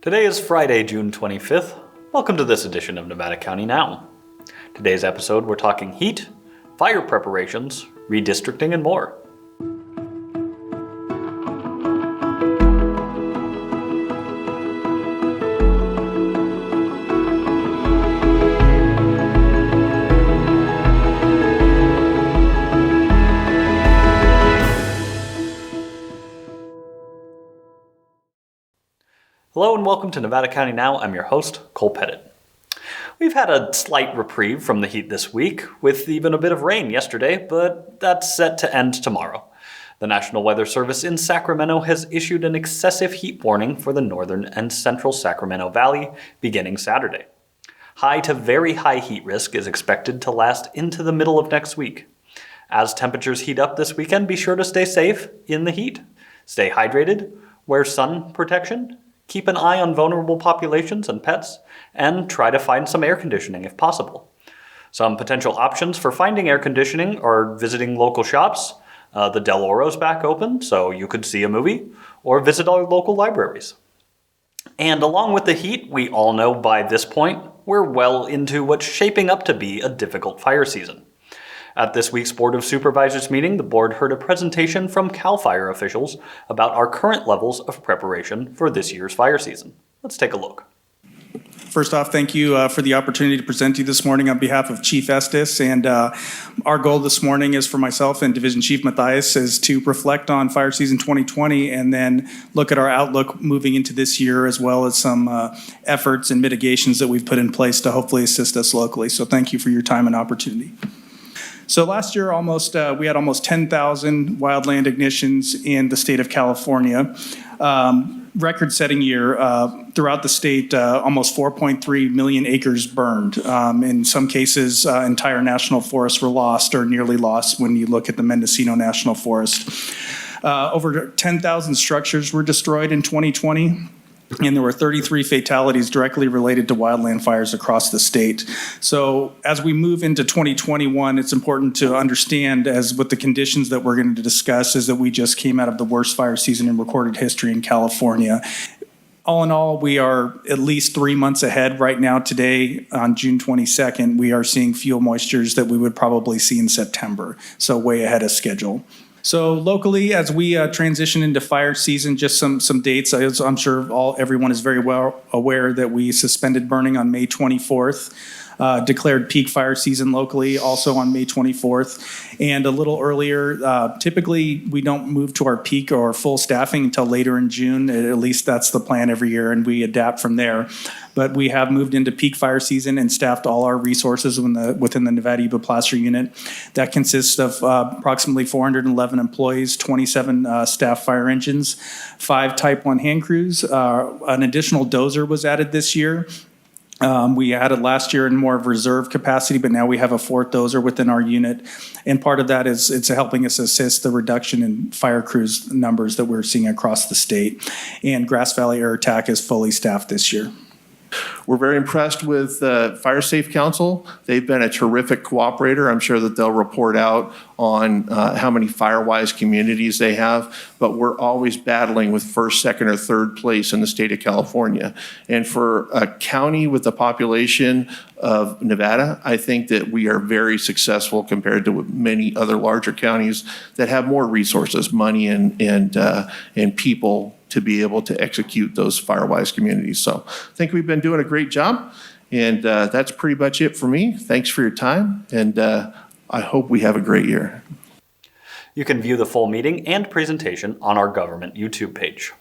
Today is Friday, June 25th. Welcome to this edition of Nevada County Now. Today's episode, we're talking heat, fire preparations, redistricting, and more. Hello and welcome to Nevada County Now. I'm your host, Cole Pettit. We've had a slight reprieve from the heat this week, with even a bit of rain yesterday, but that's set to end tomorrow. The National Weather Service in Sacramento has issued an excessive heat warning for the northern and central Sacramento Valley beginning Saturday. High to very high heat risk is expected to last into the middle of next week. As temperatures heat up this weekend, be sure to stay safe in the heat. Stay hydrated, wear sun protection, keep an eye on vulnerable populations and pets, and try to find some air conditioning if possible. Some potential options for finding air conditioning are visiting local shops. The Del Oro's back open, so you could see a movie, or visit our local libraries. And along with the heat, we all know by this point, we're well into what's shaping up to be a difficult fire season. At this week's Board of Supervisors meeting, the board heard a presentation from CAL FIRE officials about our current levels of preparation for this year's fire season. Let's take a look. First off, thank you for the opportunity to present to you this morning on behalf of Chief Estes. And our goal this morning is for myself and Division Chief Matthias is to reflect on fire season 2020 and then look at our outlook moving into this year, as well as some efforts and mitigations that we've put in place to hopefully assist us locally. So thank you for your time and opportunity. So last year, we had almost 10,000 wildland ignitions in the state of California. Record-setting year throughout the state. Almost 4.3 million acres burned. In some cases, entire national forests were lost or nearly lost when you look at the Mendocino National Forest. Over 10,000 structures were destroyed in 2020. And there were 33 fatalities directly related to wildland fires across the state. So as we move into 2021, it's important to understand, as with the conditions that we're going to discuss, is that we just came out of the worst fire season in recorded history in California. All in all, we are at least 3 months ahead right now. Today, on June 22nd, we are seeing fuel moistures that we would probably see in September, so way ahead of schedule. So locally, as we transition into fire season, just some dates. I'm sure everyone is very well aware that we suspended burning on May 24th, declared peak fire season locally also on May 24th. And a little earlier, typically we don't move to our peak or full staffing until later in June. At least that's the plan every year, and we adapt from there. But we have moved into peak fire season and staffed all our resources within the Nevada Yuba Placer unit. That consists of approximately 411 employees, 27 staff fire engines, 5 Type 1 hand crews. An additional dozer was added this year. We added last year in more of reserve capacity, but now we have a 4th dozer within our unit. And part of that is it's helping us assist the reduction in fire crews numbers that we're seeing across the state. And Grass Valley Air Attack is fully staffed this year. We're very impressed with Fire Safe Council. They've been a terrific cooperator. I'm sure that they'll report out on how many fire-wise communities they have, but we're always battling with first, second, or third place in the state of California. And for a county with the population of Nevada, I think that we are very successful compared to many other larger counties that have more resources, money, and people to be able to execute those fire-wise communities. So I think we've been doing a great job, and that's pretty much it for me. Thanks for your time, and I hope we have a great year. You can view the full meeting and presentation on our government YouTube page.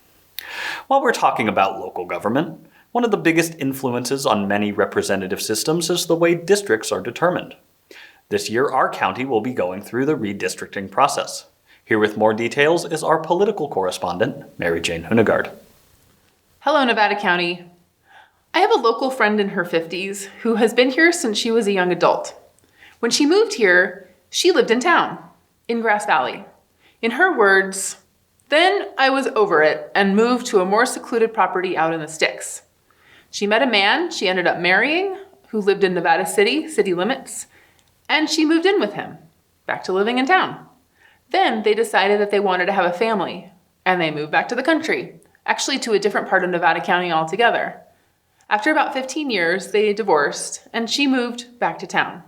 While we're talking about local government, one of the biggest influences on many representative systems is the way districts are determined. This year, our county will be going through the redistricting process. Here with more details is our political correspondent, MaryJane Huenergardt. Hello, Nevada County. I have a local friend in her 50s who has been here since she was a young adult. When she moved here, she lived in town, in Grass Valley. In her words, "Then I was over it and moved to a more secluded property out in the sticks." She met a man she ended up marrying who lived in Nevada City, city limits, and she moved in with him, back to living in town. Then they decided that they wanted to have a family, and they moved back to the country, actually to a different part of Nevada County altogether. After about 15 years, they divorced, and she moved back to town.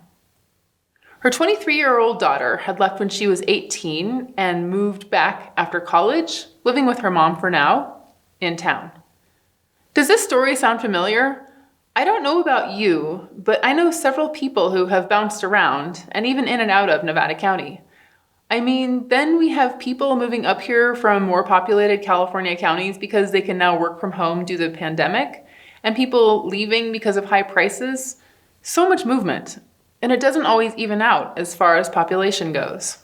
Her 23-year-old daughter had left when she was 18 and moved back after college, living with her mom for now, in town. Does this story sound familiar? I don't know about you, but I know several people who have bounced around, and even in and out of Nevada County. I mean, then we have people moving up here from more populated California counties because they can now work from home due to the pandemic, and people leaving because of high prices. So much movement. And it doesn't always even out as far as population goes.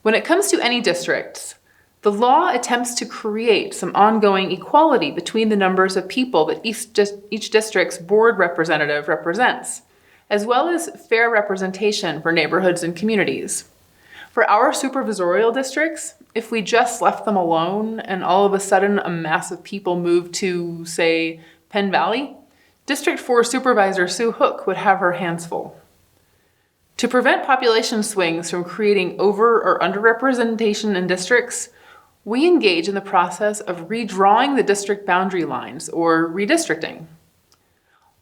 When it comes to any districts, the law attempts to create some ongoing equality between the numbers of people that each district's board representative represents, as well as fair representation for neighborhoods and communities. For our supervisorial districts, if we just left them alone and all of a sudden a mass of people moved to, say, Penn Valley, District 4 Supervisor Sue Hook would have her hands full. To prevent population swings from creating over or underrepresentation in districts, we engage in the process of redrawing the district boundary lines, or redistricting.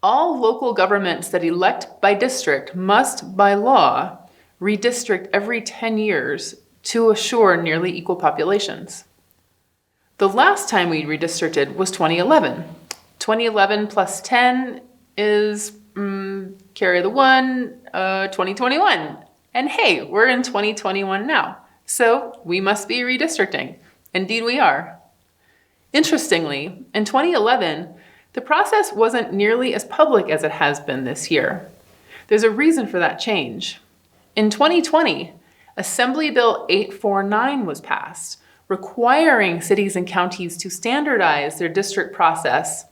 All local governments that elect by district must, by law, redistrict every 10 years to assure nearly equal populations. The last time we redistricted was 2011. 2011 plus 10 is carry the 2021. And hey, we're in 2021 now. So we must be redistricting. Indeed we are. Interestingly, in 2011, the process wasn't nearly as public as it has been this year. There's a reason for that change. In 2020, Assembly Bill 849 was passed, requiring cities and counties to standardize their district process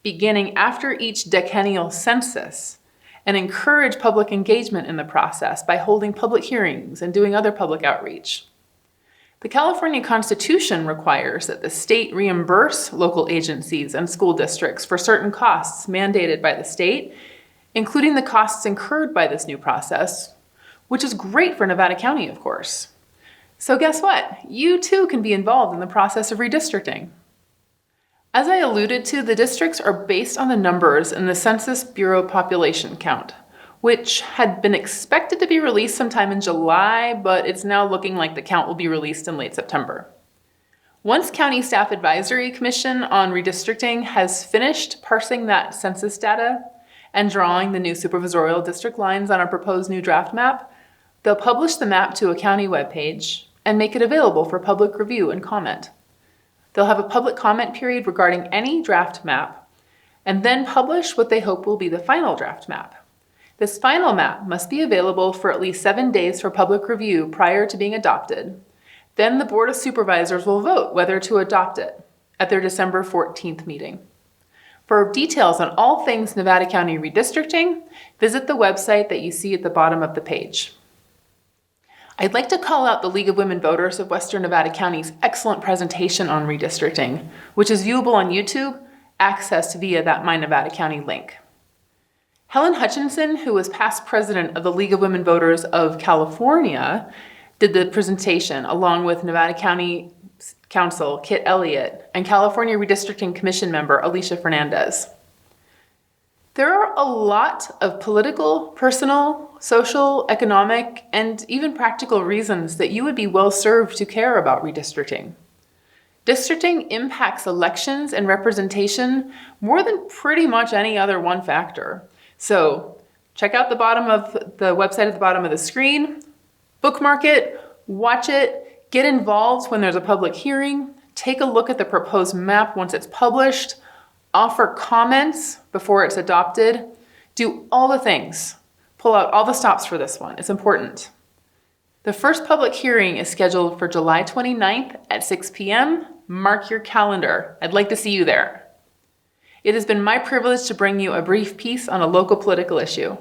beginning after each decennial census, and encourage public engagement in the process by holding public hearings and doing other public outreach. The California Constitution requires that the state reimburse local agencies and school districts for certain costs mandated by the state, including the costs incurred by this new process, which is great for Nevada County, of course. So guess what? You too can be involved in the process of redistricting. As I alluded to, the districts are based on the numbers in the Census Bureau population count, which had been expected to be released sometime in July, but it's now looking like the count will be released in late September. Once County Staff Advisory Commission on Redistricting has finished parsing that census data and drawing the new supervisorial district lines on a proposed new draft map, they'll publish the map to a county webpage and make it available for public review and comment. They'll have a public comment period regarding any draft map, and then publish what they hope will be the final draft map. This final map must be available for at least 7 days for public review prior to being adopted. Then the Board of Supervisors will vote whether to adopt it at their December 14th meeting. For details on all things Nevada County redistricting, visit the website that you see at the bottom of the page. I'd like to call out the League of Women Voters of Western Nevada County's excellent presentation on redistricting, which is viewable on YouTube, accessed via that My Nevada County link. Helen Hutchinson, who was past president of the League of Women Voters of California, did the presentation along with Nevada County Council Kit Elliott and California Redistricting Commission member Alicia Fernandez. There are a lot of political, personal, social, economic, and even practical reasons that you would be well served to care about redistricting. Districting impacts elections and representation more than pretty much any other one factor. So check out the bottom of the website at the bottom of the screen, bookmark it, watch it, get involved when there's a public hearing, take a look at the proposed map once it's published, offer comments before it's adopted, do all the things. Pull out all the stops for this one. It's important. The first public hearing is scheduled for July 29th at 6 p.m. Mark your calendar. I'd like to see you there. It has been my privilege to bring you a brief piece on a local political issue.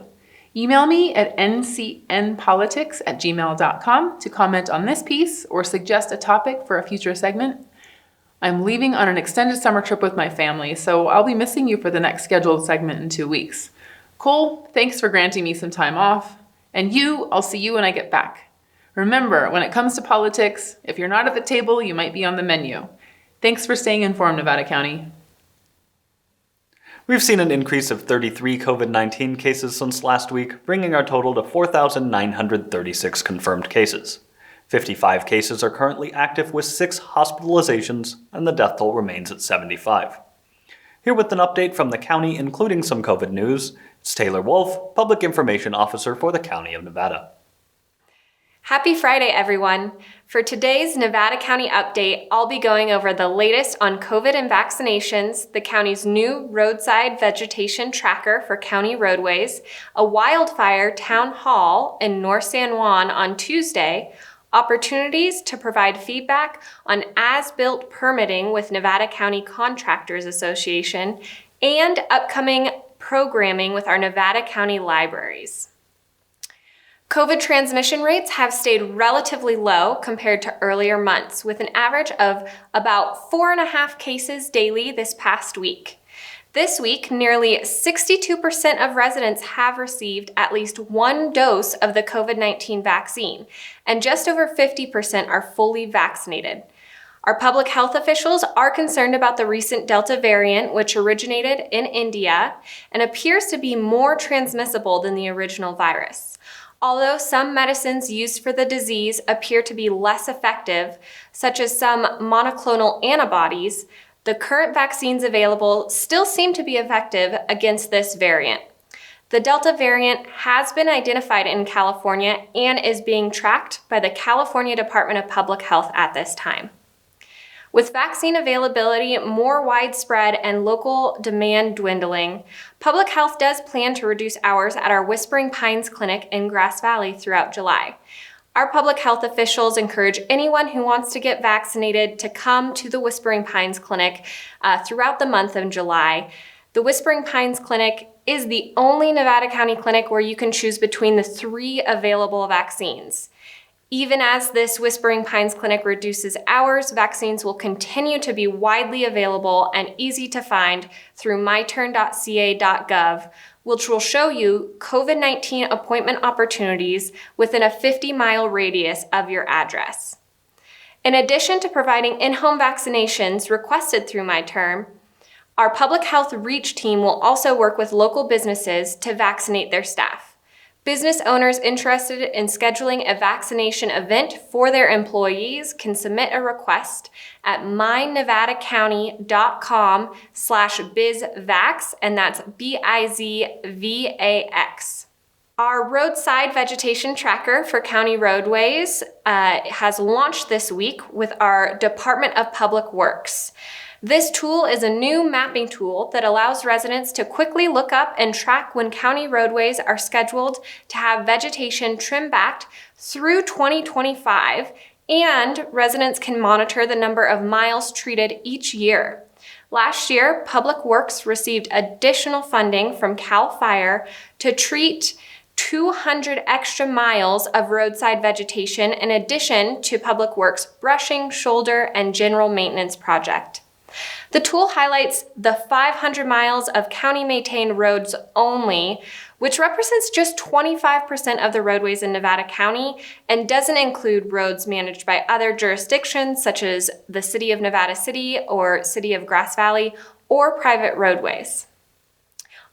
Email me at ncnpolitics@gmail.com to comment on this piece or suggest a topic for a future segment. I'm leaving on an extended summer trip with my family, so I'll be missing you for the next scheduled segment in 2 weeks. Cole, thanks for granting me some time off. And you, I'll see you when I get back. Remember, when it comes to politics, if you're not at the table, you might be on the menu. Thanks for staying informed, Nevada County. We've seen an increase of 33 COVID-19 cases since last week, bringing our total to 4,936 confirmed cases. 55 cases are currently active with 6 hospitalizations, and the death toll remains at 75. Here with an update from the county, including some COVID news, it's Taylor Wolfe, Public Information Officer for the County of Nevada. Happy Friday, everyone. For today's Nevada County update, I'll be going over the latest on COVID and vaccinations, the county's new roadside vegetation tracker for county roadways, a wildfire town hall in North San Juan on Tuesday, opportunities to provide feedback on as-built permitting with Nevada County Contractors Association, and upcoming programming with our Nevada County libraries. COVID transmission rates have stayed relatively low compared to earlier months, with an average of about 4.5 cases daily this past week. This week, nearly 62% of residents have received at least one dose of the COVID-19 vaccine, and just over 50% are fully vaccinated. Our public health officials are concerned about the recent Delta variant, which originated in India and appears to be more transmissible than the original virus. Although some medicines used for the disease appear to be less effective, such as some monoclonal antibodies, the current vaccines available still seem to be effective against this variant. The Delta variant has been identified in California and is being tracked by the California Department of Public Health at this time. With vaccine availability more widespread and local demand dwindling, Public Health does plan to reduce hours at our Whispering Pines Clinic in Grass Valley throughout July. Our public health officials encourage anyone who wants to get vaccinated to come to the Whispering Pines Clinic throughout the month of July. The Whispering Pines Clinic is the only Nevada County clinic where you can choose between the 3 available vaccines. Even as this Whispering Pines Clinic reduces hours, vaccines will continue to be widely available and easy to find through myturn.ca.gov, which will show you COVID-19 appointment opportunities within a 50-mile radius of your address. In addition to providing in-home vaccinations requested through MyTurn, our public health reach team will also work with local businesses to vaccinate their staff. Business owners interested in scheduling a vaccination event for their employees can submit a request at mynevadacounty.com/bizvax, and that's BIZVAX. Our roadside vegetation tracker for county roadways has launched this week with our Department of Public Works. This tool is a new mapping tool that allows residents to quickly look up and track when county roadways are scheduled to have vegetation trimmed back through 2025, and residents can monitor the number of miles treated each year. Last year, Public Works received additional funding from CAL FIRE to treat 200 extra miles of roadside vegetation in addition to Public Works' brushing, shoulder, and general maintenance project. The tool highlights the 500 miles of county-maintained roads only, which represents just 25% of the roadways in Nevada County and doesn't include roads managed by other jurisdictions such as the City of Nevada City or City of Grass Valley or private roadways.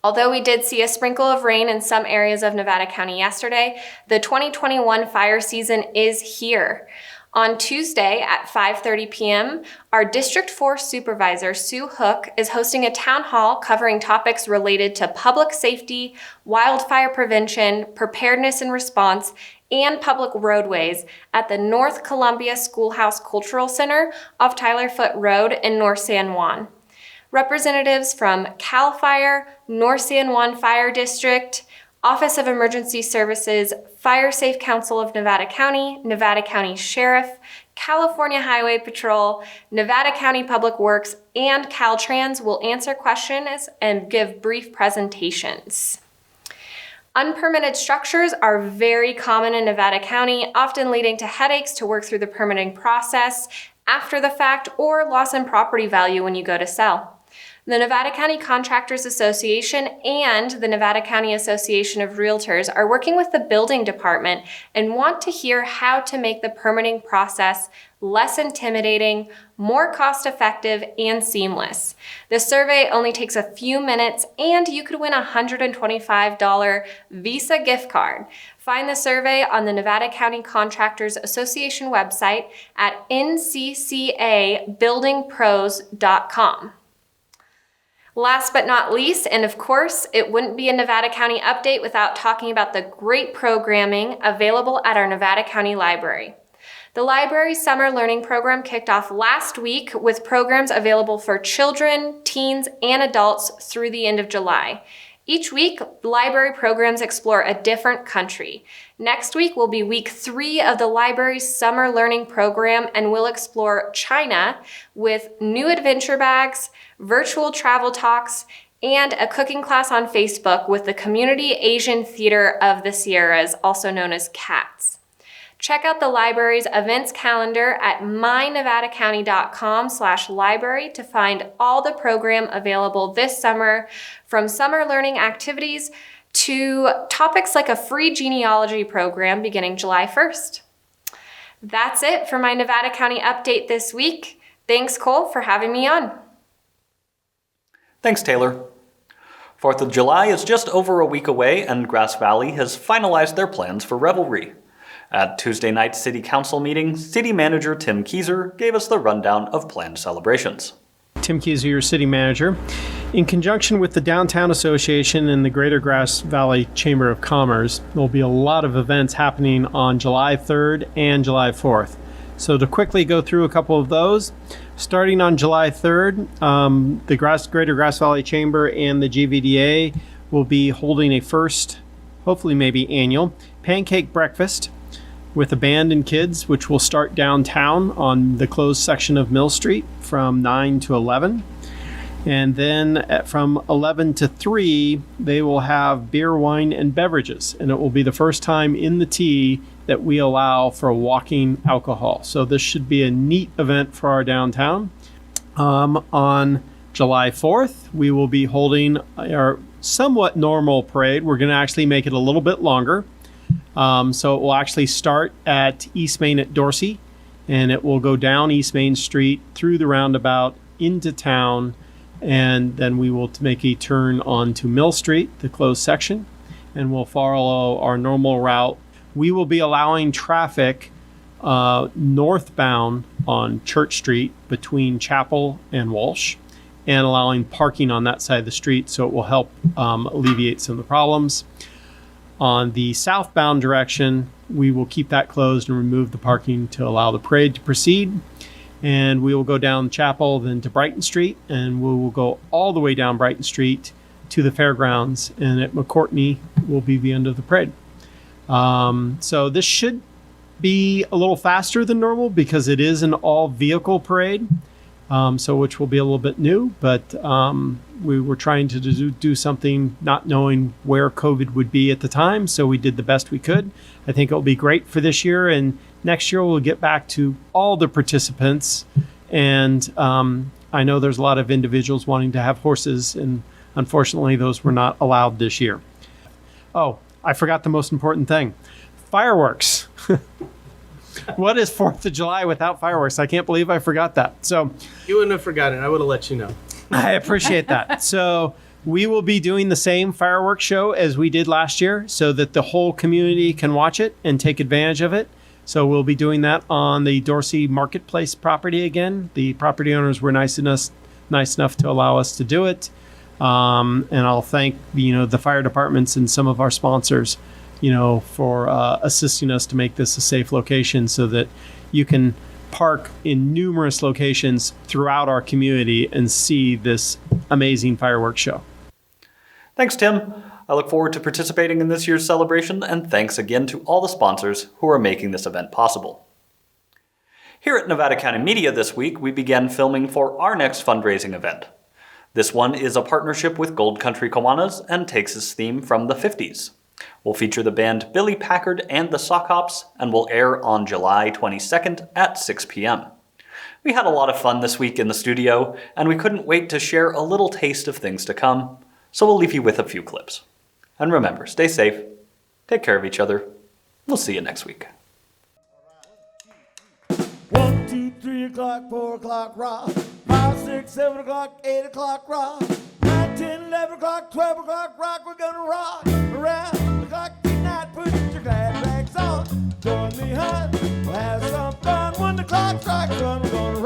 Although we did see a sprinkle of rain in some areas of Nevada County yesterday, the 2021 fire season is here. On Tuesday at 5:30 p.m., our District 4 Supervisor, Sue Hook, is hosting a town hall covering topics related to public safety, wildfire prevention, preparedness and response, and public roadways at the North Columbia Schoolhouse Cultural Center off Tyler Foote Road in North San Juan. Representatives from CAL FIRE, North San Juan Fire District, Office of Emergency Services, Fire Safe Council of Nevada County Sheriff, California Highway Patrol, Nevada County Public Works, and Caltrans will answer questions and give brief presentations. Unpermitted structures are very common in Nevada County, often leading to headaches to work through the permitting process after the fact or loss in property value when you go to sell. The Nevada County Contractors Association and the Nevada County Association of Realtors are working with the building department and want to hear how to make the permitting process less intimidating, more cost-effective, and seamless. The survey only takes a few minutes, and you could win a $125 Visa gift card. Find the survey on the Nevada County Contractors Association website at nccabuildingpros.com. Last but not least, and of course, it wouldn't be a Nevada County update without talking about the great programming available at our Nevada County Library. The library's summer learning program kicked off last week with programs available for children, teens, and adults through the end of July. Each week, library programs explore a different country. Next week will be week 3 of the library's summer learning program, and we'll explore China with new adventure bags, virtual travel talks, and a cooking class on Facebook with the Community Asian Theater of the Sierras, also known as CATS. Check out the library's events calendar at mynevadacounty.com/library to find all the program available this summer, from summer learning activities to topics like a free genealogy program beginning July 1st. That's it for my Nevada County update this week. Thanks, Cole, for having me on. Thanks, Taylor. 4th of July is just over a week away, and Grass Valley has finalized their plans for revelry. At Tuesday night's City Council meeting, City Manager Tim Keyser gave us the rundown of planned celebrations. Tim Keyser, your City Manager. In conjunction with the Downtown Association and the Greater Grass Valley Chamber of Commerce, there will be a lot of events happening on July 3rd and July 4th. So to quickly go through a couple of those, starting on July 3rd, the Greater Grass Valley Chamber and the GVDA will be holding a first, hopefully maybe annual, pancake breakfast with a band and kids, which will start downtown on the closed section of Mill Street from 9 to 11. And then from 11 to 3, they will have beer, wine, and beverages. And it will be the first time in the T that we allow for walking alcohol. So this should be a neat event for our downtown. On July 4th, we will be holding our somewhat normal parade. We're going to actually make it a little bit longer. So it will actually start at East Main at Dorsey, and it will go down East Main Street through the roundabout into town, and then we will make a turn onto Mill Street, the closed section, and we'll follow our normal route. We will be allowing traffic northbound on Church Street between Chapel and Walsh, and allowing parking on that side of the street, so it will help alleviate some of the problems. On the southbound direction, we will keep that closed and remove the parking to allow the parade to proceed. And we will go down Chapel, then to Brighton Street, and we will go all the way down Brighton Street to the fairgrounds. And at McCourtney will be the end of the parade. So this should be a little faster than normal because it is an all-vehicle parade, so which will be a little bit new. But we were trying to do something not knowing where COVID would be at the time, so we did the best we could. I think it'll be great for this year, and next year we'll get back to all the participants. And I know there's a lot of individuals wanting to have horses, and unfortunately those were not allowed this year. Oh, I forgot the most important thing. Fireworks. What is 4th of July without fireworks? I can't believe I forgot that. So You wouldn't have forgotten. I would have let you know. I appreciate that. So we will be doing the same fireworks show as we did last year so that the whole community can watch it and take advantage of it. So we'll be doing that on the Dorsey Marketplace property again. The property owners were nice enough to allow us to do it. And I'll thank the fire departments and some of our sponsors for assisting us to make this a safe location so that you can park in numerous locations throughout our community and see this amazing fireworks show. Thanks, Tim. I look forward to participating in this year's celebration, and thanks again to all the sponsors who are making this event possible. Here at Nevada County Media this week, we began filming for our next fundraising event. This one is a partnership with Gold Country Kiwanis and takes its theme from the 50s. We'll feature the band Billy Packard and the Sock Hops, and will air on July 22nd at 6 p.m. We had a lot of fun this week in the studio, and we couldn't wait to share a little taste of things to come, so we'll leave you with a few clips. And remember, stay safe, take care of each other. We'll see you next week. 1, 2, 3 o'clock, 4 o'clock, rock. 5, 6, 7 o'clock, 8 o'clock, rock. 9, 10, 11 o'clock, 12 o'clock, rock. We're gonna rock around the clock tonight. Put your glad rags on. Join me, hon. We'll have some fun when the clock strikes 1. We're gonna